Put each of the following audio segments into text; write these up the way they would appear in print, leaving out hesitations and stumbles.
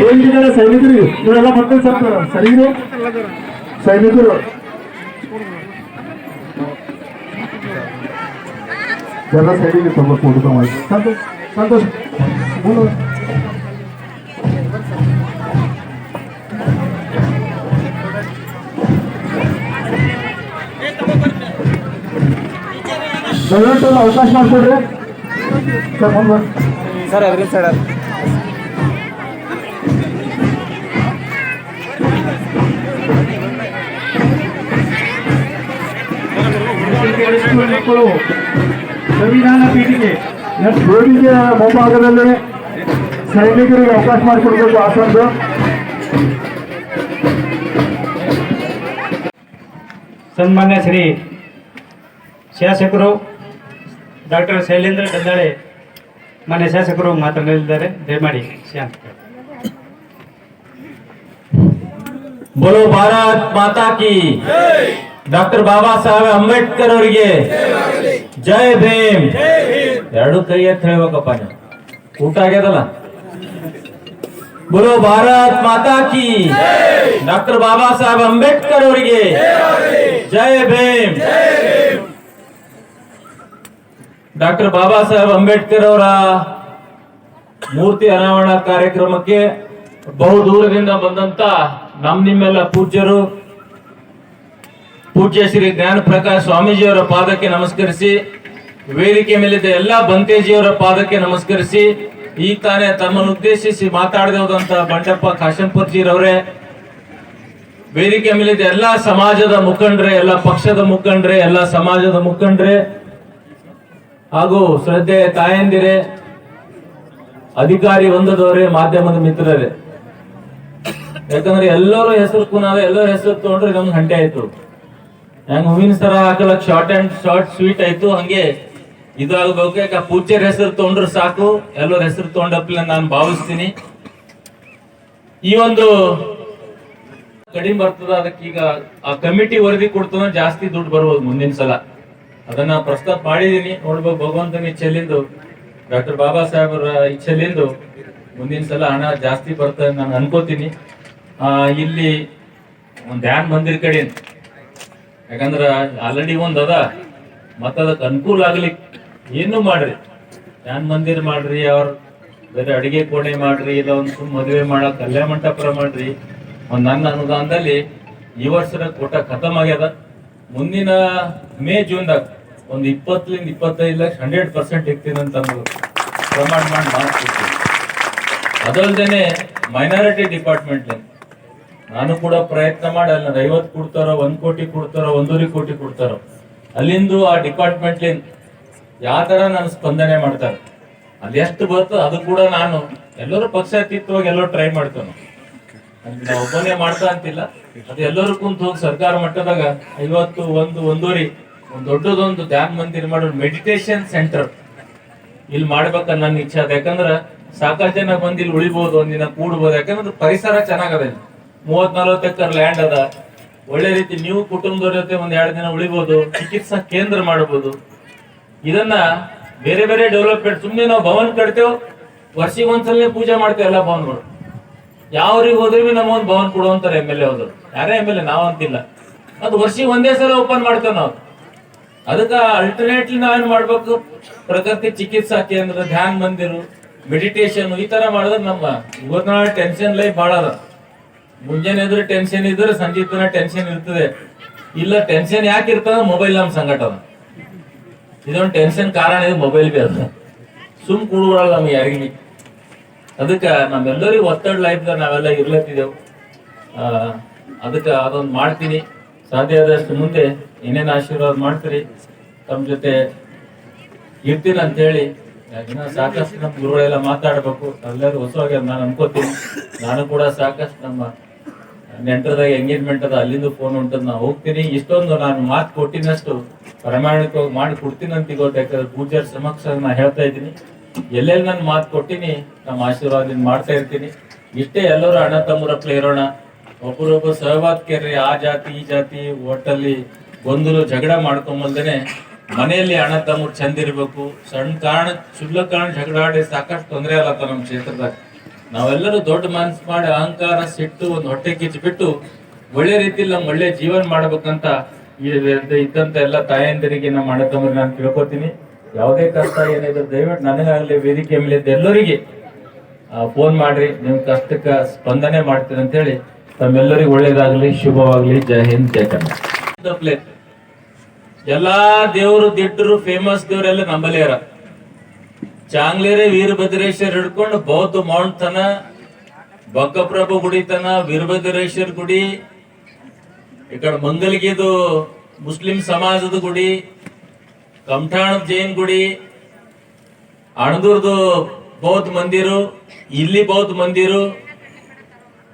ಏನಿದ್ದಾರೆ ಸೈನಿಕರು ಇವರೆಲ್ಲ ಮತ್ತೆ ಸ್ವಲ್ಪ ಸರಿಯಿದೆ ಸೈನಿಕರು ಎಲ್ಲ ಸೈನಿಕರು ತುಂಬ ಕೂಡುತ್ತ ಮಾಡಿ ಸಂತೋಷ ಸಂತೋಷ ದಯವಿಟ್ಟು ಅವಕಾಶ ಮಾಡಿಕೊಡ್ರಿ ಸರ್ ಮುಂದೆ ಸರ್ ಅದ್ರಿ ಸೈಡ್ ಮಕ್ಕಳು ಸಂವಿಧಾನ ಪೀಠಿಗೆ ವೇದಿಕೆ ಮುಂಭಾಗದಲ್ಲಿ ಸೈನಿಕರಿಗೆ ಅವಕಾಶ ಮಾಡಿಕೊಡ್ಬೇಕು ಆಸಂದು ಸನ್ಮಾನ್ಯ ಶ್ರೀ ಶಾಸಕರು ಡಾಕ್ಟರ್ ಶೈಲೇಂದ್ರ ಗದ್ದಾಳೆ ಮಾನ್ಯ ಶಾಸಕರು ಮಾತನಾಡಲಿದ್ದಾರೆ ದಯಮಾಡಿ ಶಾಂತ बोलो भारत माता की ಡಾಕ್ಟರ್ ಬಾಬಾ ಸಾಹೇಬ್ ಅಂಬೇಡ್ಕರ್ ಅವರಿಗೆ ಜೈ ಭೀಮ್ ಎರಡು ಕೈ ಎತ್ತಿ ಹೇಳ್ಬೇಕಪ್ಪ ನೀವು ಊಟ ಆಗ್ಯದಲ್ಲ बोलो भारत माता की ಡಾಕ್ಟರ್ ಬಾಬಾ ಸಾಹೇಬ್ ಅಂಬೇಡ್ಕರ್ ಅವರಿಗೆ ಜೈ ಭೀಮ್ ಡಾಕ್ಟರ್ ಬಾಬಾ ಸಾಹೇಬ್ ಅಂಬೇಡ್ಕರ್ ಅವರ ಮೂರ್ತಿ ಅನಾವರಣ ಕಾರ್ಯಕ್ರಮಕ್ಕೆ ಬಹುದೂರದಿಂದ ಬಂದಂತ ನಿಮ್ಮೆಲ್ಲ ಪೂಜ್ಯರು ಪೂಜ್ಯ ಶ್ರೀ ಜ್ಞಾನ ಪ್ರಕಾಶ್ ಸ್ವಾಮೀಜಿಯವರ ಪಾದಕ್ಕೆ ನಮಸ್ಕರಿಸಿ ವೇದಿಕೆ ಮೇಲಿದ್ದ ಎಲ್ಲಾ ಬಂತೇಜಿಯವರ ಪಾದಕ್ಕೆ ನಮಸ್ಕರಿಸಿ ಈ ತಾನೇ ತಮ್ಮನ್ನು ಉದ್ದೇಶಿಸಿ ಮಾತಾಡದಂತ ಬಂಡಪ್ಪ ಕಾಶಂಪುರ್ಜಿರವರೇ ವೇದಿಕೆ ಮೇಲಿದ್ದ ಎಲ್ಲಾ ಸಮಾಜದ ಮುಖಂಡ್ರೆ ಎಲ್ಲ ಪಕ್ಷದ ಮುಖಂಡ್ರೆ ಎಲ್ಲ ಸಮಾಜದ ಮುಖಂಡ್ರೆ ಹಾಗೂ ಶ್ರದ್ಧೆ ತಾಯಂದಿರೇ ಅಧಿಕಾರಿ ಒಂದದವರೇ ಮಾಧ್ಯಮದ ಮಿತ್ರರೇ ಯಾಕಂದ್ರೆ ಎಲ್ಲರೂ ಹೆಸರು ಕುನಾದ ಎಲ್ಲರ ಹೆಸರು ತಗೊಂಡ್ರೆ ಇದೊಂದು ಗಂಟೆ ಆಯ್ತು ಹೆಂಗ್ ಹೂವಿನ ಸರ ಹಾಕಲಕ್ ಶಾರ್ಟ್ ಅಂಡ್ ಶಾರ್ಟ್ ಸ್ವೀಟ್ ಆಯ್ತು ಹಂಗೆ ಇದಾಗಬೇಕು ಯಾಕೆ ಪೂಜ್ಯರ ಹೆಸರು ತಗೊಂಡ್ರೆ ಸಾಕು ಎಲ್ಲರ ಹೆಸರು ತಗೊಂಡಪ್ಪ ನಾನು ಭಾವಿಸ್ತೀನಿ ಈ ಒಂದು ಕಡಿಮೆ ಬರ್ತದ ಅದಕ್ಕೆ ಈಗ ಆ ಕಮಿಟಿ ವರದಿ ಕೊಡ್ತದ ಜಾಸ್ತಿ ದುಡ್ಡು ಬರ್ಬೋದು ಮುಂದಿನ ಸಲ ಅದನ್ನ ಪ್ರಸ್ತಾಪ ಮಾಡಿದೀನಿ ನೋಡ್ಬೇಕು ಭಗವಂತನ ಇಚ್ಛೆಲಿಂದು ಡಾಕ್ಟರ್ ಬಾಬಾ ಸಾಹೇಬರ ಇಚ್ಛೆಲಿಂದು ಮುಂದಿನ ಸಲ ಹಣ ಜಾಸ್ತಿ ಬರ್ತದೆ ನಾನು ಅನ್ಕೋತೀನಿ ಇಲ್ಲಿ ಒಂದ್ ಧ್ಯಾನ್ ಮಂದಿರ ಕಡೆ ಯಾಕಂದ್ರ ಆಲ್ರೆಡಿ ಒಂದ್ ಅದ ಮತ್ತ ಅದಕ್ಕೆ ಅನುಕೂಲ ಆಗ್ಲಿಕ್ಕೆ ಏನು ಮಾಡ್ರಿ ಧ್ಯಾನ್ ಮಂದಿರ ಮಾಡ್ರಿ ಅವ್ರ ಬೇರೆ ಅಡಿಗೆ ಕೋಣೆ ಮಾಡ್ರಿ ಇಲ್ಲ ಒಂದ್ ಸುಮ್ ಮದುವೆ ಮಾಡಕ್ ಕಲ್ಯಾಣ ಮಂಟಪ ಮಾಡ್ರಿ ಒಂದ್ ನನ್ನ ಅನುದಾನದಲ್ಲಿ ಈ ವರ್ಷದ ಕೋಟ ಖತಮ್ ಆಗ್ಯದ ಮುಂದಿನ ಮೇ ಜೂನ್ದಾಗ ಒಂದ್ 20-25 ಲಕ್ಷ 100% ಇರ್ತೀನಂತ ಪ್ರಮಾಣ ಮಾಡಿ ಮಾಡ್ತಿರ್ತೀನಿ ಅದಲ್ದೇನೆ ಮೈನಾರಿಟಿ ಡಿಪಾರ್ಟ್ಮೆಂಟ್ ನಾನು ಕೂಡ ಪ್ರಯತ್ನ ಮಾಡಿ ಅಲ್ಲಿ 50 ಕೊಡ್ತಾರೋ 1 ಕೋಟಿ ಕೊಡ್ತಾರೋ 1.5 ಕೋಟಿ ಕೊಡ್ತಾರೋ ಅಲ್ಲಿಂದು ಆ ಡಿಪಾರ್ಟ್ಮೆಂಟ್ ಯಾವ ತರ ನಾನು ಸ್ಪಂದನೆ ಮಾಡ್ತಾರೆ ಅಲ್ಲಿ ಎಷ್ಟು ಬರ್ತೋ ಅದು ಕೂಡ ನಾನು ಎಲ್ಲರೂ ಪಕ್ಷಾತೀತವಾಗಿ ಎಲ್ಲರೂ ಟ್ರೈ ಮಾಡ್ತೇನೆ ನಾವು ಒಬ್ಬನೇ ಮಾಡ್ತಾ ಅಂತಿಲ್ಲ ಅದು ಎಲ್ಲರೂ ಕುಂತ ಹೋಗಿ ಸರ್ಕಾರ ಮಟ್ಟದಾಗ 50 1.5 ಒಂದು ದೊಡ್ಡದೊಂದು ಧ್ಯಾನ ಮಂದಿರ ಮಾಡೋದು ಮೆಡಿಟೇಷನ್ ಸೆಂಟರ್ ಇಲ್ಲಿ ಮಾಡ್ಬೇಕ ನನ್ನ ಇಚ್ಛೆ ಅದ ಯಾಕಂದ್ರ ಸಾಕಷ್ಟು ಜನ ಬಂದು ಇಲ್ಲಿ ಉಳಿಬಹುದು ಒಂದಿನ ಕೂಡ್ಬೋದು ಯಾಕಂದ್ರೆ ಪರಿಸರ ಚೆನ್ನಾಗದ 30-40 ಎಕರೆ ಲ್ಯಾಂಡ್ ಅದ ಒಳ್ಳೆ ರೀತಿ ನೀವು ಕುಟುಂಬದವ್ರ ಜೊತೆ ಒಂದ್ 2 ದಿನ ಉಳಿಬಹುದು ಚಿಕಿತ್ಸಾ ಕೇಂದ್ರ ಮಾಡಬಹುದು ಇದನ್ನ ಬೇರೆ ಬೇರೆ ಡೆವಲಪ್ಮೆಂಟ್ ಸುಮ್ಮನೆ ನಾವು ಭವನ್ ಕಟ್ತೇವೆ ವರ್ಷಿಗೆ ಒಂದ್ಸಲ ಪೂಜೆ ಮಾಡ್ತೇವೆ ಎಲ್ಲ ಭವನ್ಗಳು ಯಾವ್ರಿಗೆ ಹೋದ್ರಿ ನಮ್ಮೊಂದು ಭವನ್ ಕೊಡುವಂತಾರೆ MLA ಹೋದ್ರು ಯಾರೇ MLA ನಾವ್ ಅಂತಿಲ್ಲ ಅದು ವರ್ಷಿಗೆ ಒಂದೇ ಸಲ ಓಪನ್ ಮಾಡ್ತೇವೆ ನಾವು ಅದಕ್ಕ ಅಲ್ಟರ್ನೇಟ್ಲಿ ನಾವೇನ್ ಮಾಡ್ಬೇಕು ಪ್ರಕೃತಿ ಚಿಕಿತ್ಸಾ ಕೇಂದ್ರ ಧ್ಯಾನ ಮಂದಿರ ಮೆಡಿಟೇಷನ್ ಈ ತರ ಮಾಡಿದ್ರೆ ನಮ್ಮ ಇವತ್ತಿನ ಟೆನ್ಷನ್ ಲೈಫ್ ಬಹಳ ಅದ ಮುಂಜಾನೆ ಇದ್ರೆ ಟೆನ್ಷನ್ ಇದ್ರೆ ಸಂಜೆ ತನ ಟೆನ್ಷನ್ ಇರ್ತದೆ ಇಲ್ಲ ಟೆನ್ಷನ್ ಯಾಕೆ ಇರ್ತದ ಮೊಬೈಲ್ ನಮ್ ಸಂಕಟ ಅದ ಇದೊಂದು ಟೆನ್ಷನ್ ಕಾರಣ ಇದೆ ಮೊಬೈಲ್ ಬಿ ಅದ ಸುಮ್ ಕೂಡುಗಳಲ್ಲ ನಮ್ಗೆ ಯಾರಿಗಿ ಅದಕ್ಕ ನಮ್ಮೆಲ್ಲರಿಗೂ ಒತ್ತಡ ಲೈಫ್ದಾಗ ನಾವೆಲ್ಲ ಇರ್ಲತ್ತಿದ್ದೆವು ಅದಕ್ಕೆ ಅದೊಂದು ಮಾಡ್ತೀನಿ ಸಾಧ್ಯ ಆದಷ್ಟು ಮುಂದೆ ಏನೇನು ಆಶೀರ್ವಾದ ಮಾಡ್ತೀರಿ ತಮ್ಮ ಜೊತೆ ಇರ್ತೀನಿ ಅಂತ ಹೇಳಿ ಸಾಕಷ್ಟು ನಮ್ಮ ಗುರುಗಳೆಲ್ಲ ಮಾತಾಡ್ಬೇಕು ಎಲ್ಲರೂ ಹೊಸವಾಗಿ ನಾನು ಅನ್ಕೋತೀನಿ ನಾನು ಕೂಡ ಸಾಕಷ್ಟು ನಮ್ಮ ನೆಂಟರದಾಗ ಎಂಗೇಜ್ಮೆಂಟ್ ಅದ ಅಲ್ಲಿಂದ ಫೋನ್ ಉಂಟದ ನಾ ಹೋಗ್ತೀನಿ ಇಷ್ಟೊಂದು ನಾನು ಮಾತು ಕೊಟ್ಟಿನಷ್ಟು ಪ್ರಾಮಾಣಿಕವಾಗಿ ಮಾಡಿ ಕೊಡ್ತೀನಿ ಅಂತ ಯಾಕಂದ್ರೆ ಪೂಜ್ಯರ ಸಮಕ್ಷ ನಾ ಹೇಳ್ತಾ ಇದ್ದೀನಿ ಎಲ್ಲೆಲ್ಲಿ ನಾನು ಮಾತು ಕೊಟ್ಟಿನಿ ನಮ್ಮ ಆಶೀರ್ವಾದ ಮಾಡ್ತಾ ಇರ್ತೀನಿ ಇಷ್ಟೇ ಎಲ್ಲರೂ ಅಣ್ಣ ತಮ್ಮರಪ್ಲೆ ಇರೋಣ ಒಬ್ಬರೊಬ್ಬರು ಸಹಬಾಳ್ಕೆರಿ ಆ ಜಾತಿ ಈ ಜಾತಿ ಒಟ್ಟಲ್ಲಿ ಗೊಂದಲು ಜಗಳ ಮಾಡ್ಕೊಂಬಲ್ದೇನೆ ಮನೆಯಲ್ಲಿ ಅಣ್ಣ ತಮ್ಮರು ಚಂದ ಇರ್ಬೇಕು ಸಣ್ಣ ಕಾರಣ ಶುಲ್ಕ ಕಾರಣ ಜಗಳ ಆಡಿ ಸಾಕಷ್ಟು ತೊಂದರೆ ಆಗತ್ತ ನಮ್ಮ ಕ್ಷೇತ್ರದಾಗ ನಾವೆಲ್ಲರೂ ದೊಡ್ಡ ಮನಸ್ಸು ಮಾಡಿ ಅಹಂಕಾರ ಸಿಟ್ಟು ಒಂದು ಹೊಟ್ಟೆ ಕಿಚ್ಚಿಬಿಟ್ಟು ಒಳ್ಳೆ ರೀತಿಯಲ್ಲಿ ನಮ್ಗೆ ಒಳ್ಳೆ ಜೀವನ ಮಾಡ್ಬೇಕಂತ ಇದ್ದಂತ ಎಲ್ಲ ತಾಯಂದಿರಿಗೆ ನಮ್ಮ ಅಣ್ಣ ತಮ್ಮರಿಗೆ ನಾನು ತಿಳ್ಕೊತೀನಿ. ಯಾವುದೇ ಕಷ್ಟ ಏನಿದ್ರು ದಯವಿಟ್ಟು ನನಗಾಗ್ಲಿ ವೇದಿಕೆ ಮೇಲೆ ಎಲ್ಲರಿಗೆ ಫೋನ್ ಮಾಡ್ರಿ, ನಿಮ್ ಕಷ್ಟಕ್ಕೆ ಸ್ಪಂದನೆ ಮಾಡ್ತೀರಿ ಅಂತ ಹೇಳಿ ತಮ್ಮೆಲ್ಲರಿಗೂ ಒಳ್ಳೇದಾಗ್ಲಿ, ಶುಭವಾಗ್ಲಿ. ಜೈ ಹಿಂದ್, ಜೈ ಕನ್ನಡ. ಎಲ್ಲಾ ದೇವರು ದಿಟ್ಟರು ಫೇಮಸ್ ದೇವರೆಲ್ಲ ನಂಬಲೇರ. ಚಾಂಗ್ಲೇರೆ ವೀರಭದ್ರೇಶ್ವರ ಹಿಡ್ಕೊಂಡು ಬೌದ್ಧ ಮೌಂಟ್ ತನ, ಬಕ್ಕಪ್ರಭು ಗುಡಿ ತನ, ವೀರಭದ್ರೇಶ್ವರ ಗುಡಿ, ಈ ಕಡೆ ಮಂಗಲ್ಗಿದು ಮುಸ್ಲಿಂ ಸಮಾಜದ ಗುಡಿ, ಕಮಠಾಣದ ಜೈನ್ ಗುಡಿ, ಅಣದೂರ್ದು ಬೌದ್ಧ ಮಂದಿರು, ಇಲ್ಲಿ ಬೌದ್ಧ ಮಂದಿರು,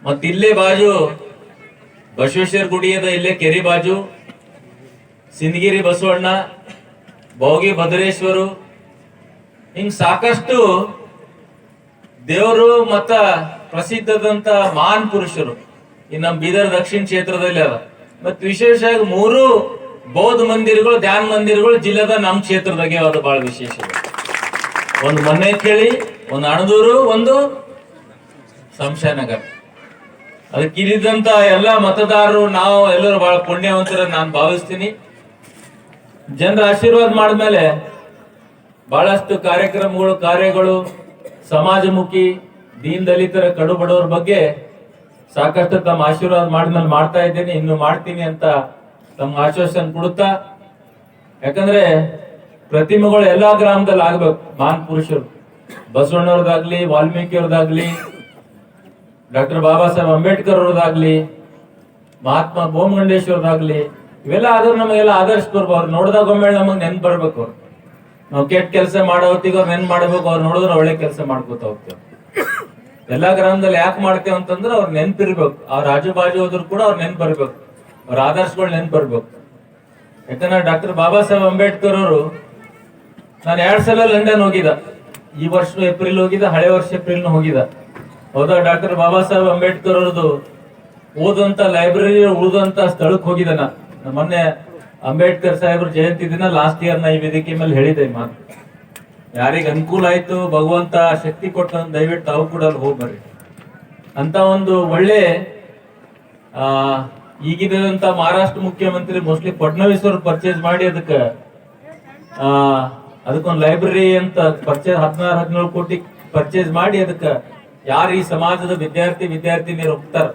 ಮತ್ತ ಇಲ್ಲೇ ಬಾಜು ಬಸವೇಶ್ವರ ಗುಡಿ ಅದ, ಇಲ್ಲೇ ಕೆರಿ ಬಾಜು ಸಿಂದಗಿರಿ ಬಸವಣ್ಣ, ಭೋಗಿ ಭದ್ರೇಶ್ವರು, ಹಿಂಗ್ ಸಾಕಷ್ಟು ದೇವರು ಮತ್ತ ಪ್ರಸಿದ್ಧದಂತ ಮಹಾನ್ ಪುರುಷರು ಈ ನಮ್ ಬೀದರ್ ದಕ್ಷಿಣ ಕ್ಷೇತ್ರದಲ್ಲಿ ಅದ. ಮತ್ ವಿಶೇಷವಾಗಿ 3 ಬೌದ್ಧ ಮಂದಿರಗಳು, ಧ್ಯಾನ ಮಂದಿರಗಳು ಜಿಲ್ಲೆದ ನಮ್ ಕ್ಷೇತ್ರದಾಗೆ ಅದು ಬಹಳ ವಿಶೇಷ. ಒಂದು ಮನೆ ಕೇಳಿ, ಒಂದು ಅಣದೂರು, ಒಂದು ಸಂಶಯನಗರ. ಅದಕ್ಕೆ ಇಲ್ಲಿದ್ದಂತ ಎಲ್ಲ ಮತದಾರರು ನಾವು ಎಲ್ಲರೂ ಬಹಳ ಪುಣ್ಯವಂತರ ನಾನು ಭಾವಿಸ್ತೀನಿ. ಜನರ ಆಶೀರ್ವಾದ ಮಾಡಿದ್ಮೇಲೆ ಬಹಳಷ್ಟು ಕಾರ್ಯಕ್ರಮಗಳು, ಕಾರ್ಯಗಳು, ಸಮಾಜಮುಖಿ, ದೀನ್ ದಲಿತರ, ಕಡು ಬಡವರ ಬಗ್ಗೆ ಸಾಕಷ್ಟು ತಮ್ಮ ಆಶೀರ್ವಾದ ಮಾಡಿದ್ಮೇಲೆ ಮಾಡ್ತಾ ಇದ್ದೇನೆ, ಇನ್ನು ಮಾಡ್ತೀನಿ ಅಂತ ತಮ್ಮ ಆಶ್ವಾಸನೆ ಕೊಡುತ್ತಾ. ಯಾಕಂದ್ರೆ ಪ್ರತಿಮೆಗಳು ಎಲ್ಲಾ ಗ್ರಾಮದಲ್ಲಿ ಆಗ್ಬೇಕು. ಮಹಾನ್ ಪುರುಷರು ಬಸವಣ್ಣವ್ರದಾಗ್ಲಿ, ವಾಲ್ಮೀಕಿ ಅವ್ರದಾಗ್ಲಿ, ಡಾಕ್ಟರ್ ಬಾಬಾ ಸಾಹೇಬ್ ಅಂಬೇಡ್ಕರ್ ಅವ್ರದಾಗ್ಲಿ, ಮಹಾತ್ಮ ಬೋಮಗಂಡೇಶ್ವರದಾಗ್ಲಿ, ಇವೆಲ್ಲ ಆದ್ರೂ ನಮಗೆಲ್ಲ ಆದರ್ಶ ಬರ್ಬೋ. ಅವ್ರು ನೋಡಿದಾಗ ಒಮ್ಮೆ ನಮಗ್ ನೆನ್ಪು ಬರ್ಬೇಕು. ಅವ್ರು ನಾವು ಕೆಟ್ಟ ಕೆಲಸ ಮಾಡೋ ಹೊತ್ತಿಗೆ ಅವ್ರು ನೆನ್ಪು ಮಾಡ್ಬೇಕು. ಅವ್ರು ನೋಡಿದ್ರೆ ಒಳ್ಳೆ ಕೆಲಸ ಮಾಡ್ಕೋತ ಹೋಗ್ತೇವೆ. ಎಲ್ಲಾ ಗ್ರಾಮದಲ್ಲಿ ಯಾಕೆ ಮಾಡ್ತೇವೆ ಅಂತಂದ್ರೆ ಅವ್ರ ನೆನ್ಪಿರ್ಬೇಕು. ಅವ್ರ ಆಜು ಬಾಜು ಹೋದ್ರು ಕೂಡ ಅವ್ರ ನೆನ್ಪು ಬರ್ಬೇಕು, ಅವ್ರ ಆದರ್ಶಗಳು ನೆನ್ಪು ಬರ್ಬೇಕು. ಯಾಕಂದ್ರೆ ಡಾಕ್ಟರ್ ಬಾಬಾ ಸಾಹೇಬ್ ಅಂಬೇಡ್ಕರ್ ಅವರು, ನಾನು 2 ಸಲ ಲಂಡನ್ ಹೋಗಿದ್ದ. ಈ ವರ್ಷ ಏಪ್ರಿಲ್ ಹೋಗಿದ್ದ, ಹಳೆ ವರ್ಷ ಏಪ್ರಿಲ್ ಹೋಗಿದ್ದ. ಹೌದಾ, ಡಾಕ್ಟರ್ ಬಾಬಾ ಸಾಹೇಬ್ ಅಂಬೇಡ್ಕರ್ ಅವ್ರದ್ದು ಓದುವಂತ ಲೈಬ್ರರಿ ಉಳಿದಂತ ಸ್ಥಳಕ್ಕೆ ಹೋಗಿದ್ದ. ನಾನು ಮೊನ್ನೆ ಅಂಬೇಡ್ಕರ್ ಸಾಹೇಬ್ರ ಜಯಂತಿ ದಿನ ಲಾಸ್ಟ್ ಇಯರ್ ನ ಈ ವೇದಿಕೆ ಮೇಲೆ ಹೇಳಿದೆ ಮಾತು. ಯಾರಿಗೆ ಅನುಕೂಲ ಆಯ್ತು, ಭಗವಂತ ಶಕ್ತಿ ಕೊಟ್ಟ, ದಯವಿಟ್ಟು ತಾವು ಕೂಡ ಅಲ್ಲಿ ಹೋಗ್ಬರ್ರಿ ಅಂತ ಒಂದು ಒಳ್ಳೆ ಈಗಿದಂತ ಮಹಾರಾಷ್ಟ್ರ ಮುಖ್ಯಮಂತ್ರಿ ಮೋಸ್ಟ್ಲಿ ಫಡ್ನವೀಸ್ ಅವರು ಪರ್ಚೇಸ್ ಮಾಡಿ ಅದಕ್ಕೊಂದು ಲೈಬ್ರರಿ ಅಂತ ಪರ್ಚೇಸ್ 16-17 ಕೋಟಿ ಪರ್ಚೇಸ್ ಮಾಡಿ ಅದಕ್ಕೆ ಯಾರು ಈ ಸಮಾಜದ ವಿದ್ಯಾರ್ಥಿನಿಯರು ಹೋಗ್ತಾರ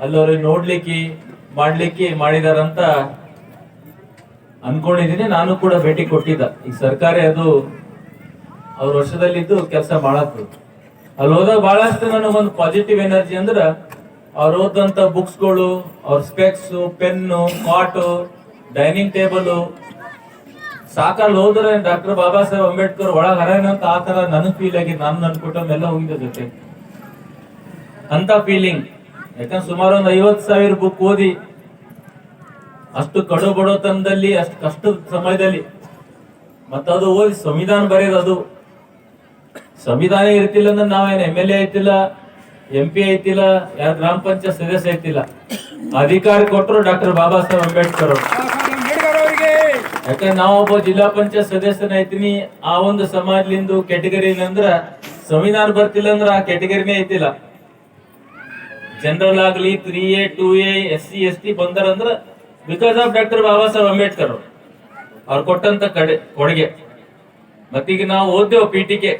ಅಲ್ಲಿ ಅವ್ರಿಗೆ ನೋಡ್ಲಿಕ್ಕೆ ಮಾಡ್ಲಿಕ್ಕೆ ಮಾಡಿದಾರಂತ ಅನ್ಕೊಂಡಿದೀನಿ. ನಾನು ಕೂಡ ಭೇಟಿ ಕೊಟ್ಟಿದ್ದ. ಈಗ ಸರ್ಕಾರಿ ಅದು ಅವ್ರ ವರ್ಷದಲ್ಲಿದ್ದು ಕೆಲಸ ಮಾಡತ್ತು. ಅಲ್ಲಿ ಹೋದಾಗ ಬಹಳಷ್ಟು ನನಗೊಂದು ಪಾಸಿಟಿವ್ ಎನರ್ಜಿ ಅಂದ್ರ ಅವ್ರು ಓದಂತ ಬುಕ್ಸ್ಗಳು, ಅವ್ರ ಸ್ಪೆಕ್ಸ್, ಪೆನ್ನು, ಕಾಟು, ಡೈನಿಂಗ್ ಟೇಬಲ್ ಸಾಕಲ್ಲಿ ಹೋದ್ರೆ ಡಾಕ್ಟರ್ ಬಾಬಾ ಸಾಹೇಬ್ ಅಂಬೇಡ್ಕರ್ ಒಳಗ ಹರೇನಂತ ಆ ತರ ನನಗ್ ಫೀಲ್ ಆಗಿ ನಾನು ನನ್ ಕುಟುಂಬ ಹೋಗಿದ್ದ ಜೊತೆ ಅಂತ ಫೀಲಿಂಗ್. ಯಾಕಂದ್ರೆ ಸುಮಾರು ಒಂದು 50,000 ಬುಕ್ ಓದಿ ಅಷ್ಟು ಕಡು ಬಡತನದಲ್ಲಿ, ಅಷ್ಟು ಕಷ್ಟದ ಸಮಯದಲ್ಲಿ ಮತ್ತದು ಓದಿ ಸಂವಿಧಾನ ಬರೆಯೋದು. ಅದು ಸಂವಿಧಾನ ಇರ್ತಿಲ್ಲ ಅಂದ್ರೆ ನಾವೇನು MLA ಐತಿಲ್ಲ, MP ಐತಿಲ್ಲ, ಯಾರು ಗ್ರಾಮ ಪಂಚಾಯತ್ ಸದಸ್ಯ ಐತಿಲ್ಲ. ಅಧಿಕಾರ ಕೊಟ್ಟರು ಡಾಕ್ಟರ್ ಬಾಬಾ ಸಾಹೇಬ್ ಅಂಬೇಡ್ಕರ್ ಅವರು. ಯಾಕಂದ್ರೆ ನಾವೊಬ್ಬ ಜಿಲ್ಲಾ ಪಂಚಾಯತ್ ಸದಸ್ಯನ ಐತೀನಿ, ಆ ಒಂದು ಸಮಾಜಲಿಂದ ಕೆಟಗರಿ ಅಂದ್ರ ಸಂವಿಧಾನ ಬರ್ತಿಲ್ಲ ಅಂದ್ರ ಆ ಕೆಟಗರಿನೇ ಐತಿಲ್ಲ. ಜನರಲ್ ಆಗ್ಲಿ 3A 2A SC ST ಬಂದಾರಂದ್ರ because of doctor Baba Saheb Ambedkar ಅವ್ರು ಕೊಟ್ಟಂತ ಕೊಡುಗೆ. ಮತ್ತೀಗ ನಾವು ಓದ್ದೇವು ಪೀಠಿಕೆ,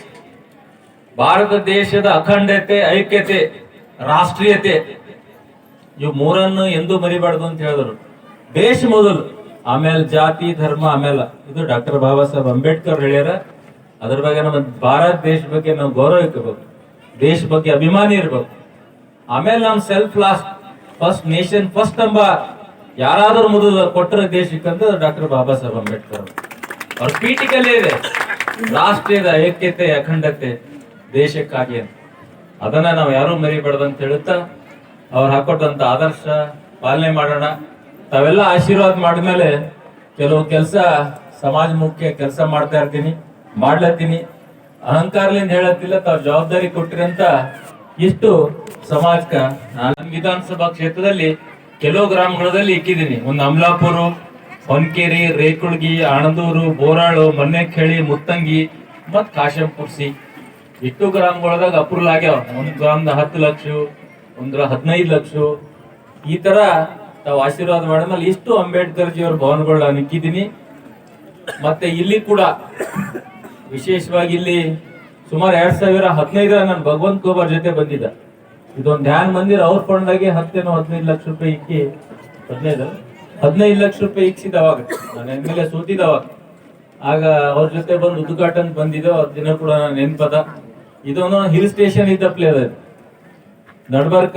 ಭಾರತ ದೇಶದ ಅಖಂಡತೆ, ಐಕ್ಯತೆ, ರಾಷ್ಟ್ರೀಯತೆ ಇವು 3 ಎಂದೂ ಮರಿಬಾರ್ದು ಅಂತ ಹೇಳಿದ್ರು. ದೇಶ ಮೊದಲು, ಆಮೇಲೆ ಜಾತಿ ಧರ್ಮ, ಆಮೇಲೆ ಇದು ಡಾಕ್ಟರ್ ಬಾಬಾ ಸಾಹೇಬ್ ಅಂಬೇಡ್ಕರ್ ಹೇಳ್ಯಾರ. ಅದ್ರ ಬಗ್ಗೆ ನಮ್ಮ ಭಾರತ ದೇಶ ಬಗ್ಗೆ ನಾವು ಗೌರವ ಇಟ್ಕೋಬೇಕು, ದೇಶ ಬಗ್ಗೆ ಅಭಿಮಾನಿ ಇರ್ಬೇಕು. ಆಮೇಲೆ ನಮ್ self last, first nation first ಎಂಬ ಯಾರಾದ್ರೂ ಮೊದಲು ಕೊಟ್ಟರ ದೇಶಕ್ಕಂತ ಡಾಕ್ಟರ್ ಬಾಬಾ ಸಾಹೇಬ್ ಅಂಬೇಡ್ಕರ್ ಅವ್ರ ಪೀಠಿಕಲ್ಲೇ ಇದೆ, ರಾಷ್ಟ್ರೀಯದ ಐಕ್ಯತೆ, ಅಖಂಡತೆ, ದೇಶಕ್ಕಾಗಿ ಅಂತ. ಅದನ್ನ ನಾವು ಯಾರು ಮರಿಬಾರ್ದಂತ ಹೇಳುತ್ತಾ ಅವ್ರು ಹಾಕೊಟ್ಟಂತ ಆದರ್ಶ ಪಾಲನೆ ಮಾಡೋಣ. ತಾವೆಲ್ಲ ಆಶೀರ್ವಾದ ಮಾಡಿದ್ಮೇಲೆ ಕೆಲವು ಕೆಲಸ ಸಮಾಜ ಮುಖ್ಯ ಕೆಲಸ ಮಾಡ್ತಾ ಇರ್ತೀನಿ, ಮಾಡ್ಲತ್ತೀನಿ. ಅಹಂಕಾರದಿಂದ ಹೇಳತ್ತಿಲ್ಲ, ತಾವ್ ಜವಾಬ್ದಾರಿ ಕೊಟ್ಟಿರಿ ಅಂತ ಇಷ್ಟು ಸಮಾಜಕ್ಕ ನಾನು ವಿಧಾನಸಭಾ ಕ್ಷೇತ್ರದಲ್ಲಿ ಕೆಲವು ಗ್ರಾಮಗಳಲ್ಲಿ ಇಕ್ಕಿದ್ದೀನಿ. ಒಂದು ಅಮಲಾಪುರ, ಹೊನ್ಕೇರಿ, ರೇಕುಳ್ಗಿ, ಆಣದೂರು, ಬೋರಾಳು, ಮನ್ನೆಖೇಳಿ, ಮುತ್ತಂಗಿ ಮತ್ ಕಾಶಂಪುರ್ಸಿ ಇಟ್ಟು ಗ್ರಾಮಗಳದಾಗ ಅಪ್ರೂವಲ್ ಆಗ್ಯಾವ. 1 ಗ್ರಾಮ್ದ 10 ಲಕ್ಷ, 15 ಲಕ್ಷ, ಈ ತರ ತಾವು ಆಶೀರ್ವಾದ ಮಾಡಿದ್ಮೇಲೆ ಇಷ್ಟು ಅಂಬೇಡ್ಕರ್ ಜಿ ಅವ್ರ ಭವನಗಳನ್ನ ನಿಕ್ಕಿದ್ದೀನಿ. ಮತ್ತೆ ಇಲ್ಲಿ ಕೂಡ ವಿಶೇಷವಾಗಿ ಇಲ್ಲಿ ಸುಮಾರು 2015 ನಾನು ಭಗವಂತ ಕೋಬರ್ ಜೊತೆ ಬಂದಿದ್ದ. ಇದೊಂದು ಧ್ಯಾನ ಮಂದಿರ ಅವ್ರ ಫಂಡ್ದಾಗೆ 15 ಲಕ್ಷ ರೂಪಾಯಿ ಇಕ್ಕಿ 15 ಲಕ್ಷ ರೂಪಾಯಿ ಇಕ್ಸಿದ ಅವಾಗ ನಾನು ಎಮ್ಮೆಲೆ ಸೋತಿದ್ದ ಅವಾಗ. ಆಗ ಅವ್ರ ಜೊತೆ ಬಂದು ಉದ್ಘಾಟನೆ ಬಂದಿದ್ದು ದಿನ ಕೂಡ ನಾನು ನೆನ್ಪದ. ಇದೊಂದು ಹಿಲ್ ಸ್ಟೇಷನ್ ಇದ್ದಪ್ಲೆ ಅದ, ನಡ್ಬರ್ಕ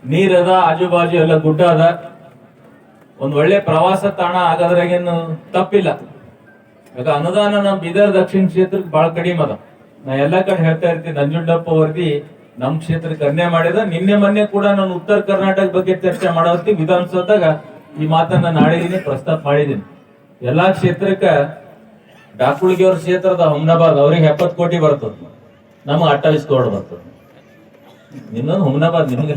ನೀರದ, ಆಜು ಬಾಜು ಎಲ್ಲ ಗುಡ್ಡ ಅದ. ಒಂದ್ ಒಳ್ಳೆ ಪ್ರವಾಸ ತಾಣ ಆಗೋದ್ರಾಗೇನು ತಪ್ಪಿಲ್ಲ. ಈಗ ಅನುದಾನ ನಮ್ ಬೀದರ್ ದಕ್ಷಿಣ ಕ್ಷೇತ್ರಕ್ಕೆ ಬಹಳ ಕಡಿಮೆ ಅದ. ನಾ ಎಲ್ಲಾ ಕಡೆ ಹೇಳ್ತಾ ಇರ್ತೀನಿ, ನಂಜುಂಡಪ್ಪ ವರದಿ ನಮ್ ಕ್ಷೇತ್ರಕ್ಕೆ ಅನ್ಯಾಯ ಮಾಡಿದ. ನಿನ್ನೆ ಮೊನ್ನೆ ಕೂಡ ನಾನು ಉತ್ತರ ಕರ್ನಾಟಕ ಬಗ್ಗೆ ಚರ್ಚೆ ಮಾಡೋತಿ ವಿಧಾನಸೌಧದಾಗ ಈ ಮಾತನ್ನ ನಾಡಿದೀನಿ, ಪ್ರಸ್ತಾಪ ಮಾಡಿದೀನಿ. ಎಲ್ಲಾ ಕ್ಷೇತ್ರಕ್ಕ ಡಾಕುಳ್ಗಿ ಅವ್ರ ಕ್ಷೇತ್ರದ ಹುಮ್ನಾಬಾದ್ ಅವ್ರಿಗೆ 70 ಕೋಟಿ ಬರ್ತದ, ನಮ್ಗೆ 28 ಕೋಟಿ ಬರ್ತದ. ನಿನ್ನೊಂದು ಹುಮ್ನಾಬಾದ್ ನಿಮ್ಗೆ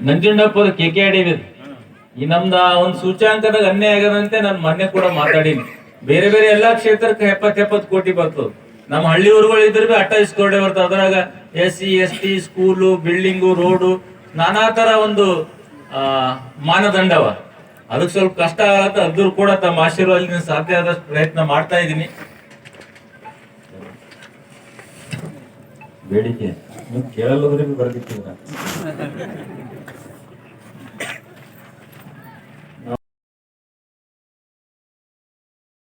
ನಂಜುಂಡಪ್ಪ ಅವ್ರ KKD ಈ ನಮ್ದ ಒಂದ್ ಸೂಚ್ಯಾಂಕದಾಗ ಅನ್ಯಾಯ ಆಗದಂತೆ ನಾನು ಮೊನ್ನೆ ಕೂಡ ಮಾತಾಡೀನಿ. ಬೇರೆ ಬೇರೆ ಎಲ್ಲಾ ಕ್ಷೇತ್ರಕ್ಕೆ 70 ಕೋಟಿ ಬರ್ತದ. ನಮ್ಮ ಹಳ್ಳಿ ಊರುಗಳು ಇದ್ರೆ 28 ಕೋಟಿ ಬರ್ತದೆ. ಅದ್ರಾಗ SC ST school, building, road, ನಾನಾ ತರ ಒಂದು ಮಾನದಂಡವ. ಅದಕ್ಕೆ ಸ್ವಲ್ಪ ಕಷ್ಟ ಆಗತ್ತೆ. ಅದ್ರ ಕೂಡ ತಮ್ಮ ಆಶೀರ್ವಾದ ಸಾಧ್ಯ ಆದಷ್ಟು ಪ್ರಯತ್ನ ಮಾಡ್ತಾ ಇದ್ದೀನಿ. ಬೇಡಿಕೆ ನೀವು ಕೇಳಲ್ಲೋದ್ರಿಗೆ ಬರ್ದಿತ್ತು.